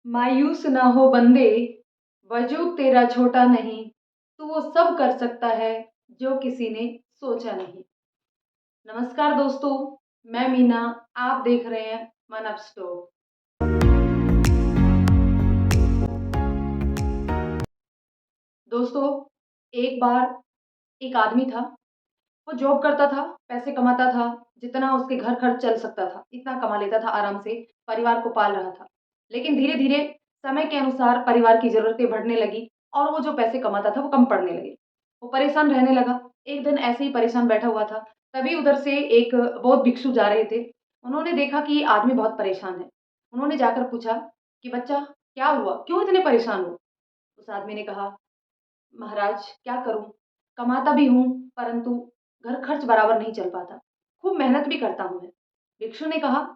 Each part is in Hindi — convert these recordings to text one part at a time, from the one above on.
मायूस ना हो बंदे, वजूद तेरा छोटा नहीं, तू वो सब कर सकता है जो किसी ने सोचा नहीं। नमस्कार दोस्तों, मैं मीना, आप देख रहे हैं मन अप स्टोर। दोस्तों, एक बार एक आदमी था, वो जॉब करता था, पैसे कमाता था, जितना उसके घर खर्च चल सकता था, इतना कमा लेता था आराम से, परिवार को पाल रहा था। लेकिन धीरे-धीरे समय के अनुसार परिवार की ज़रूरतें बढ़ने लगी और वो जो पैसे कमाता था, वो कम पड़ने लगे। वो परेशान रहने लगा। एक दिन ऐसे ही परेशान बैठा हुआ था, तभी उधर से एक बौद्ध भिक्षु जा रहे थे। उन्होंने देखा कि ये आदमी बहुत परेशान है। उन्होंने जाकर पूछा कि, "बच्चा, क्या हुआ? क्यों इतने परेशान हो?" उस आदमी ने कहा, महाराज क्या करूँ? कमाता भी हूँ, परंतु घर खर्च बराबर नहीं चल पाता। खूब मेहनत भी करता हूँ मैं। भिक्षु ने कहा,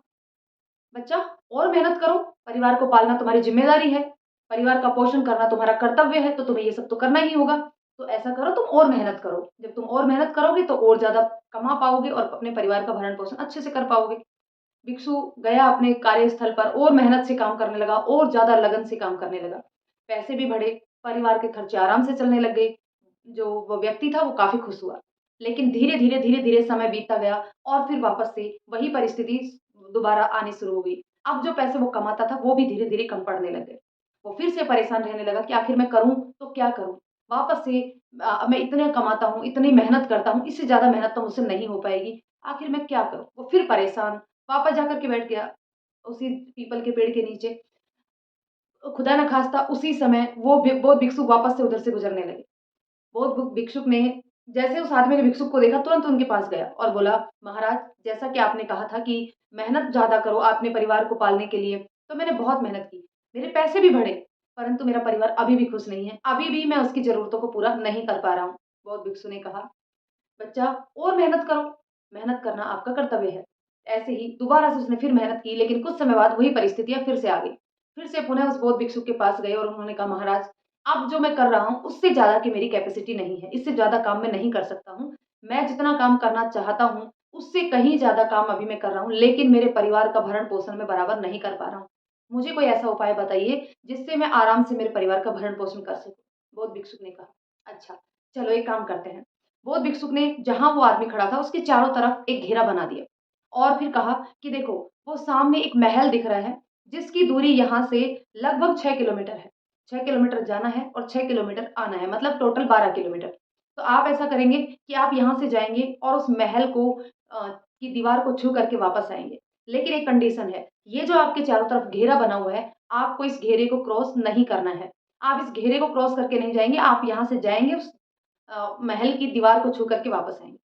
बच्चा और मेहनत करो, परिवार को पालना तुम्हारी ज़िम्मेदारी है, परिवार का पोषण करना तुम्हारा कर्तव्य है, तो तुम्हें ये सब तो करना ही होगा। तो ऐसा करो तुम और मेहनत करो। जब तुम और मेहनत करोगे तो और ज़्यादा कमा पाओगे और अपने परिवार का भरण-पोषण अच्छे से कर पाओगे। भिक्षु गया अपने कार्यस्थल पर और मेहनत से काम करने लगा और ज़्यादा लगन से काम करने लगा। पैसे भी बढ़े, परिवार के खर्चे आराम से चलने लग गए। जो वो व्यक्ति था वो काफ़ी खुश हुआ। लेकिन धीरे-धीरे, धीरे-धीरे समय बीतता गया और फिर वापस से वही परिस्थिति दोबारा आनी शुरू हो गई। अब जो पैसे वो कमाता था वो भी धीरे-धीरे कम पड़ने लग गए। वो फिर से परेशान रहने लगा कि आखिर मैं करूँ तो क्या करूँ? वापस से मैं इतना कमाता हूँ, इतनी मेहनत करता हूँ, इससे ज़्यादा मेहनत तो मुझसे नहीं हो पाएगी। आखिर मैं क्या करूँ? वो फिर परेशान वापस जाकर के बैठ गया, उसी पीपल के पेड़ के नीचे। खुदा न ख़ास्ता उसी समय वो भिक्षु वापस से उधर से गुज़रने लगे। वो भिक्षुक ने जैसे उस आदमी ने भिक्षुक को देखा, तुरंत उनके पास गया और बोला, "महाराज, जैसा कि आपने कहा था कि मेहनत ज़्यादा करो अपने परिवार को पालने के लिए, तो मैंने बहुत मेहनत की। मेरे पैसे भी बढ़े, परंतु मेरा परिवार अभी भी खुश नहीं है। अभी भी मैं उसकी ज़रूरतों को पूरा नहीं कर पा रहा हूँ।" बौद्ध भिक्षु ने कहा, बच्चा और मेहनत करो, मेहनत करना आपका कर्तव्य है। ऐसे ही दोबारा से उसने फिर मेहनत की, लेकिन कुछ समय बाद वही परिस्थितियाँ फिर से आ गई। फिर से पुनः उस बौद्ध भिक्षु के पास गए और उन्होंने कहा, महाराज, अब जो मैं कर रहा हूँ उससे ज़्यादा की मेरी कैपेसिटी नहीं है, इससे ज़्यादा काम मैं नहीं कर सकता हूँ। मैं जितना काम करना चाहता हूँ, उससे कहीं ज़्यादा काम अभी मैं कर रहा हूँ, लेकिन मेरे परिवार का भरण-पोषण मैं बराबर नहीं कर पा रहा हूँ। मुझे कोई ऐसा उपाय बताइए जिससे मैं आराम से मेरे परिवार का भरण-पोषण कर सकूँ। बौद्ध भिक्षुक ने कहा, अच्छा, चलो एक काम करते हैं। बौद्ध भिक्षुक ने जहाँ वो आदमी खड़ा था उसके चारों तरफ एक घेरा बना दिया और फिर कहा कि देखो, वो सामने एक महल दिख रहा है जिसकी दूरी यहाँ से लगभग 6 किलोमीटर है। 6 किलोमीटर जाना है और 6 किलोमीटर आना है, मतलब टोटल 12 किलोमीटर। तो आप ऐसा करेंगे कि आप यहाँ से जाएँगे और उस महल को की दीवार को छू करके वापस आएँगे। लेकिन एक कंडीशन है, ये जो आपके चारों तरफ घेरा बना हुआ है, आपको इस घेरे को क्रॉस नहीं करना है। आप इस घेरे को क्रॉस करके नहीं जाएँगे, आप यहाँ से जाएँगे उस महल की दीवार को छू करके वापस आएँगे।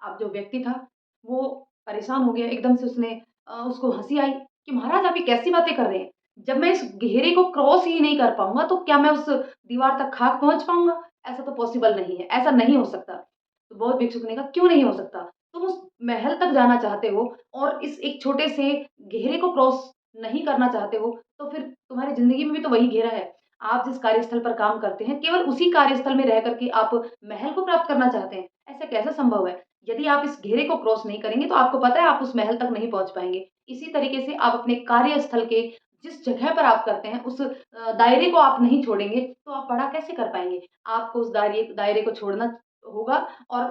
अब जो व्यक्ति था, वो परेशान हो गया, एकदम से उसको हँसी आई कि महाराज आप ये कैसी बातें कर रहे हैं? जब मैं इस घेरे को क्रॉस ही नहीं कर पाऊँगा, तो क्या मैं उस दीवार तक खाक पहुँच पाऊँगा? ऐसा तो पॉसिबल नहीं है, ऐसा नहीं हो सकता। तो बौद्ध भिक्षुक ने कहा, क्यों नहीं हो सकता? तुम उस महल तक जाना चाहते हो और इस एक छोटे से घेरे को क्रॉस नहीं करना चाहते हो, तो फिर तुम्हारी ज़िंदगी में भी तो वही घेरा है। आप जिस कार्यस्थल पर काम करते हैं, केवल उसी कार्यस्थल में रह कर के आप महल को प्राप्त करना चाहते हैं। ऐसा कैसे संभव है? यदि आप इस घेरे को क्रॉस नहीं करेंगे, तो आपको पता है आप उस महल तक नहीं पहुँच पाएँगे। इसी तरीके से आप अपने कार्यस्थल के जिस जगह पर आप करते हैं, उस दायरे को आप नहीं छोड़ेंगे, तो आप बड़ा कैसे कर पाएँगे? आपको उस दायरे दायरे को छोड़ना होगा और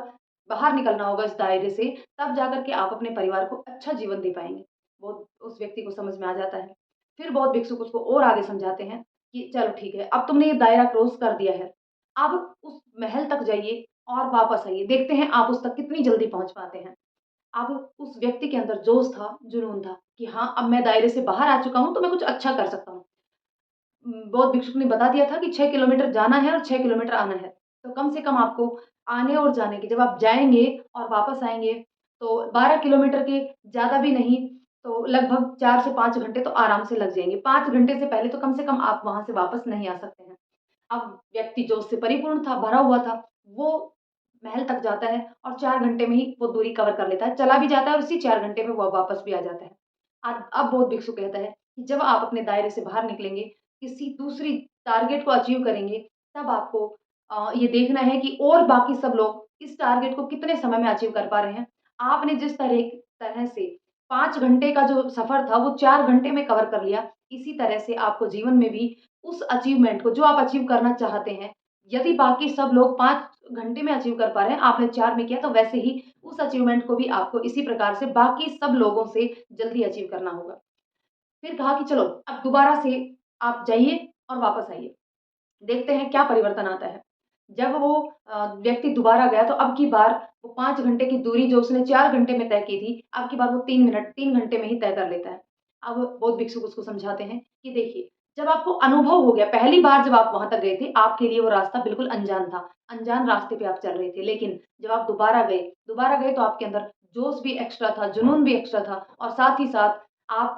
बाहर निकलना होगा इस दायरे से, तब जाकर के आप अपने परिवार को अच्छा जीवन दे पाएँगे। वो उस व्यक्ति को समझ में आ जाता है। फिर बौद्ध भिक्षुक उसको और आगे समझाते हैं कि चलो ठीक है, अब तुमने ये दायरा क्रॉस कर दिया है। अब उस महल तक जाइए और वापस आइए, देखते हैं आप उस तक कितनी जल्दी पहुँच पाते हैं। अब उस व्यक्ति के अंदर जोश था, जुनून था कि हाँ, अब मैं दायरे से बाहर आ चुका हूँ, तो मैं कुछ अच्छा कर सकता हूँ। बौद्ध भिक्षुक ने बता दिया था कि 6 किलोमीटर जाना है और 6 किलोमीटर आना है। तो कम से कम आपको आने और जाने के जब आप जाएँगे और वापस आएँगे, तो 12 किलोमीटर के ज़्यादा भी नहीं, तो लगभग 4 से 5 घंटे तो आराम से लग जाएँगे। 5 घंटे से पहले तो कम से कम आप वहाँ से वापस नहीं आ सकते हैं। अब व्यक्ति जोश से परिपूर्ण था, भरा हुआ था। वो महल तक जाता है और 4 घंटे में ही वो दूरी कवर कर लेता है। चला भी जाता है और उसी 4 घंटे में वो वापस भी आ जाता है। अब बौद्ध भिक्षु कहता है कि जब आप अपने दायरे से बाहर निकलेंगे, किसी दूसरी टारगेट को अचीव करेंगे, तब आपको ये देखना है कि और बाकी सब लोग इस टारगेट को कितने समय में अचीव कर पा रहे हैं। आपने जिस तरह तरह से 5 घंटे का जो सफ़र था, वो 4 घंटे में कवर कर लिया। इसी तरह से आपको जीवन में भी उस अचीवमेंट को जो आप अचीव करना चाहते हैं, यदि बाकी सब लोग 5 घंटे में अचीव कर पा रहे हैं, आपने 4 में किया तो वैसे ही उस अचीवमेंट को भी आपको इसी प्रकार से बाकी सब लोगों से जल्दी अचीव करना होगा। फिर कहा कि चलो अब दोबारा से आप जाइए और वापस आइए। देखते हैं क्या परिवर्तन आता है। जब वो व्यक्ति दोबारा गया तो अब की बार वो 5 घंटे की दूरी जो उसने 4 घंटे में तय की थी, अब की बार वो 3 घंटे में ही तय कर लेता है। अब बौद्ध भिक्षुक उसको समझाते हैं कि देखिए, जब आपको अनुभव हो गया, पहली बार जब आप वहाँ तक गए थे, आपके लिए वो रास्ता बिल्कुल अनजान था। अनजान रास्ते पे आप चल रहे थे, लेकिन जब आप दोबारा गए तो आपके अंदर जोश भी एक्स्ट्रा था, जुनून भी एक्स्ट्रा था और साथ ही साथ आप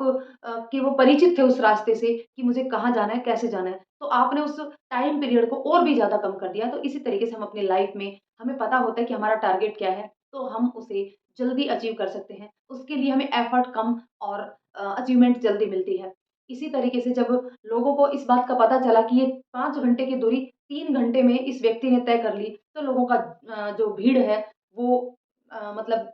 कि वो परिचित थे उस रास्ते से कि मुझे कहाँ जाना है, कैसे जाना है। तो आपने उस टाइम पीरियड को और भी ज़्यादा कम कर दिया। तो इसी तरीके से हम अपनी लाइफ में हमें पता होता है कि हमारा टारगेट क्या है, तो हम उसे जल्दी अचीव कर सकते हैं। उसके लिए हमें एफर्ट कम और अचीवमेंट जल्दी मिलती है। इसी तरीके से जब लोगों को इस बात का पता चला कि ये 5 घंटे की दूरी 3 घंटे में इस व्यक्ति ने तय कर ली, तो लोगों का जो भीड़ है वो मतलब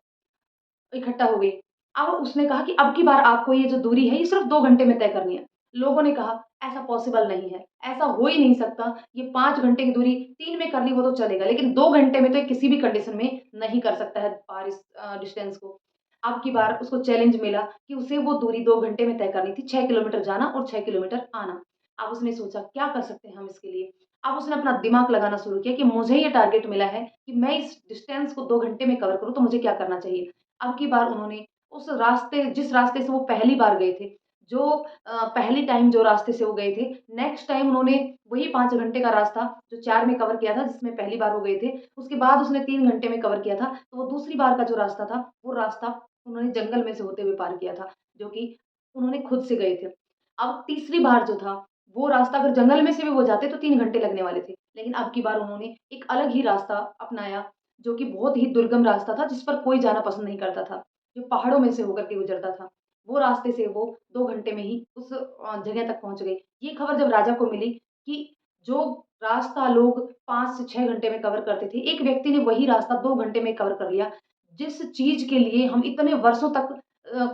इकट्ठा हो गई। अब उसने कहा कि अब की बार आपको ये जो दूरी है, ये सिर्फ़ 2 घंटे में तय करनी है। लोगों ने कहा, "ऐसा पॉसिबल नहीं है, ऐसा हो ही नहीं सकता। ये 5 घंटे की दूरी 3 में कर ली वो तो चलेगा, लेकिन 2 घंटे में तो ये किसी भी कंडीशन में नहीं कर सकता है पार इस डिस्टेंस को।" अब की बार उसको चैलेंज मिला कि उसे वो दूरी 2 घंटे में तय करनी थी, 6 किलोमीटर जाना और 6 किलोमीटर आना। अब उसने सोचा, क्या कर सकते हैं हम इसके लिए? अब उसने अपना दिमाग लगाना शुरू किया कि मुझे ये टारगेट मिला है कि मैं इस डिस्टेंस को 2 घंटे में कवर करूँ, तो मुझे क्या करना चाहिए? अब की बार उन्होंने उस रास्ते जिस रास्ते से वो पहली बार गए थे, जो पहली टाइम जो रास्ते से वो गए थे, नेक्स्ट टाइम उन्होंने वही 5 घंटे का रास्ता जो 4 में कवर किया था, जिसमें पहली बार वो गए थे, उसके बाद उसने 3 घंटे में कवर किया था। तो वो दूसरी बार का जो रास्ता था, वो रास्ता उन्होंने जंगल में से होते हुए पार किया था, जो कि उन्होंने खुद से गए थे। अब तीसरी बार जो था, वो रास्ता अगर जंगल में से भी वो जाते तो 3 घंटे लगने वाले थे। लेकिन अब की बार उन्होंने एक अलग ही रास्ता अपनाया, जो कि बहुत ही दुर्गम रास्ता था, जिस पर कोई जाना पसंद नहीं करता था। जो पहाड़ों में से होकर के गुज़रता था। वो रास्ते से वो 2 घंटे में ही उस जगह तक पहुँच गए। ये खबर जब राजा को मिली कि जो रास्ता लोग 5 से 6 घंटे में कवर करते थे, एक व्यक्ति ने वही रास्ता 2 घंटे में कवर कर लिया। जिस चीज़ के लिए हम इतने वर्षों तक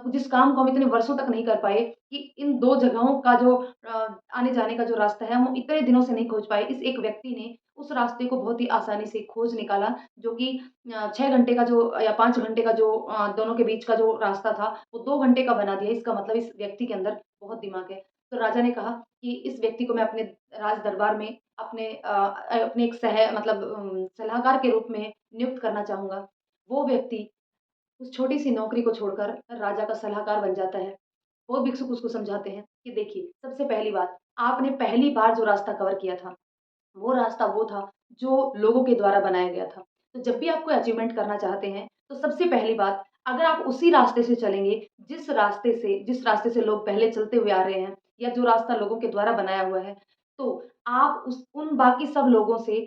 जिस काम को हम इतने वर्षों तक नहीं कर पाए कि इन 2 जगहों का जो आने-जाने का जो रास्ता है, हम इतने दिनों से नहीं खोज पाए। इस एक व्यक्ति ने उस रास्ते को बहुत ही आसानी से खोज निकाला, जो कि 6 घंटे का जो या 5 घंटे का जो दोनों के बीच का जो रास्ता था, वो 2 घंटे का बना दिया। इसका मतलब इस व्यक्ति के अंदर बहुत दिमाग है। तो राजा ने कहा कि इस व्यक्ति को मैं अपने राज दरबार में अपने एक मतलब सलाहकार के रूप में नियुक्त करना चाहूँगा। वो व्यक्ति उस छोटी-सी नौकरी को छोड़कर राजा का सलाहकार बन जाता है। वो भिक्षुक उसको समझाते हैं कि देखिए, सबसे पहली बात, आपने पहली बार जो रास्ता कवर किया था, वो रास्ता वो था जो लोगों के द्वारा बनाया गया था। तो जब भी आप कोई अचीवमेंट करना चाहते हैं, तो सबसे पहली बात अगर आप उसी रास्ते से चलेंगे, जिस रास्ते से लोग पहले चलते हुए आ रहे हैं या जो रास्ता लोगों के द्वारा बनाया हुआ है, तो आप उस उन बाकी सब लोगों से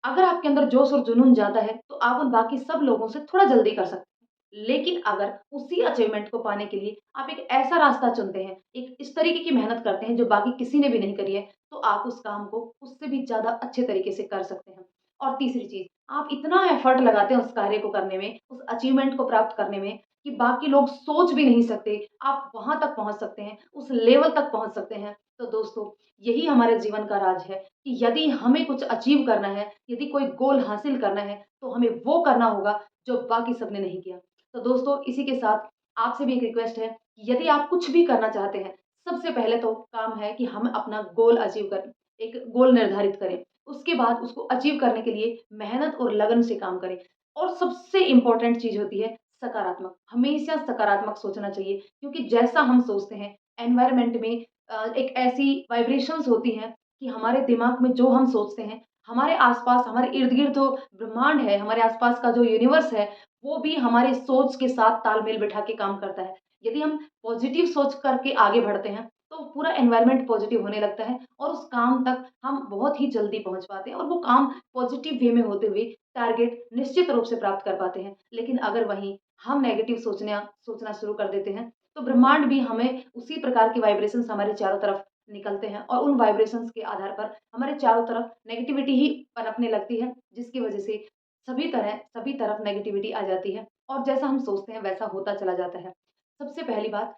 अगर आपके अंदर जोश और जुनून ज़्यादा है, तो आप उन बाकी सब लोगों से थोड़ा जल्दी कर सकते हैं। लेकिन अगर उसी अचीवमेंट को पाने के लिए आप एक ऐसा रास्ता चुनते हैं, एक इस तरीके की मेहनत करते हैं जो बाकी किसी ने भी नहीं करी है, तो आप उस काम को उससे भी ज़्यादा अच्छे तरीके से कर सकते हैं। और तीसरी चीज़, आप इतना एफर्ट लगाते हैं उस कार्य को करने में, उस अचीवमेंट को प्राप्त करने में कि बाकी लोग सोच भी नहीं सकते, आप वहाँ तक पहुँच सकते हैं, उस लेवल तक पहुँच सकते हैं। तो दोस्तों, यही हमारे जीवन का राज है कि यदि हमें कुछ अचीव करना है, यदि कोई गोल हासिल करना है, तो हमें वो करना होगा जो बाकी सबने नहीं किया। तो दोस्तों, इसी के साथ आपसे भी एक रिक्वेस्ट है, कि यदि आप कुछ भी करना चाहते हैं, सबसे पहले तो काम है कि हम अपना गोल अचीव करें, एक गोल निर्धारित करें। उसके बाद उसको अचीव करने के लिए मेहनत और लगन से काम करें। और सबसे इम्पोर्टेंट चीज़ होती है सकारात्मक। हमेशा सकारात्मक सोचना चाहिए क्योंकि जैसा हम सोचते हैं, एनवायरनमेंट में एक ऐसी वाइब्रेशंस होती हैं कि हमारे दिमाग में जो हम सोचते हैं, हमारे आस-पास, हमारे इर्द-गिर्द जो ब्रह्मांड है, हमारे आस-पास का जो यूनिवर्स है, वो भी हमारे सोच के साथ तालमेल बिठा के काम करता है। यदि हम पॉज़िटिव सोच करके आगे बढ़ते हैं, तो पूरा एनवायरनमेंट पॉज़िटिव होने लगता है और उस काम तक हम बहुत ही जल्दी पहुँच पाते हैं और वो काम पॉज़िटिव वे में होते हुए टारगेट निश्चित रूप से प्राप्त कर पाते हैं। लेकिन अगर वहीं हम नेगेटिव सोचना शुरू कर देते हैं, तो ब्रह्मांड भी हमें उसी प्रकार की वाइब्रेशंस हमारे चारों तरफ निकलते हैं और उन वाइब्रेशंस के आधार पर हमारे चारों तरफ नेगेटिविटी ही पनपने लगती है, जिसकी वजह से सभी तरफ नेगेटिविटी आ जाती है और जैसा हम सोचते हैं वैसा होता चला जाता है। सबसे पहली बात,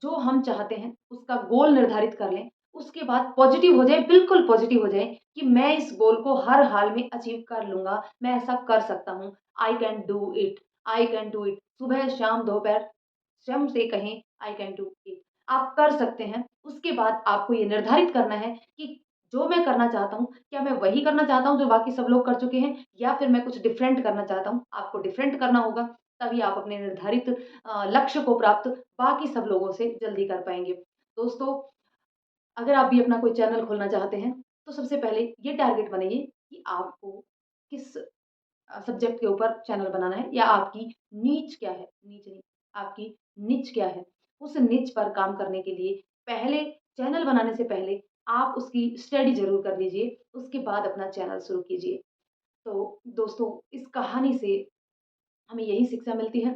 जो हम चाहते हैं उसका गोल निर्धारित कर लें। उसके बाद पॉज़िटिव हो जाएँ, बिल्कुल पॉज़िटिव हो जाएँ कि मैं इस गोल को हर हाल में अचीव कर लूँगा, मैं ऐसा कर सकता हूँ। I can do it, I can do it. सुबह, शाम, दोपहर स्वयं से कहें आई कैन डू इट। आप कर सकते हैं। उसके बाद आपको ये निर्धारित करना है कि जो मैं करना चाहता हूँ, क्या मैं वही करना चाहता हूँ जो बाकी सब लोग कर चुके हैं या फिर मैं कुछ डिफरेंट करना चाहता हूँ। आपको डिफरेंट करना होगा, तभी आप अपने निर्धारित लक्ष्य को प्राप्त बाकी सब लोगों से जल्दी कर पाएँगे। दोस्तों, अगर आप भी अपना कोई चैनल खोलना चाहते हैं, तो सबसे पहले ये टारगेट बनाइए कि आपको किस सब्जेक्ट के ऊपर चैनल बनाना है या आपकी नीच क्या है? नीच नहीं, आपकी निच क्या है? उस निच पर काम करने के लिए पहले चैनल बनाने से पहले आप उसकी स्टडी ज़रूर कर लीजिए, उसके बाद अपना चैनल शुरू कीजिए। तो दोस्तों, इस कहानी से हमें यही शिक्षा मिलती है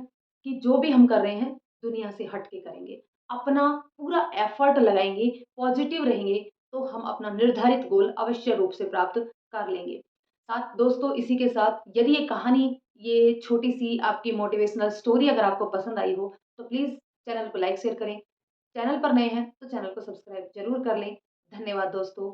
कि जो भी हम कर रहे हैं, दुनिया से हट के करेंगे। अपना पूरा एफर्ट लगाएँगे, पॉज़िटिव रहेंगे, तो हम अपना निर्धारित गोल अवश्य रूप से प्राप्त कर लेंगे। साथ दोस्तों, इसी के साथ यदि ये कहानी, ये छोटी-सी आपकी मोटिवेशनल स्टोरी अगर आपको पसंद आई हो, तो प्लीज़ चैनल को लाइक, शेयर करें। चैनल पर नए हैं, तो चैनल को सब्सक्राइब ज़रूर कर लें। धन्यवाद दोस्तों।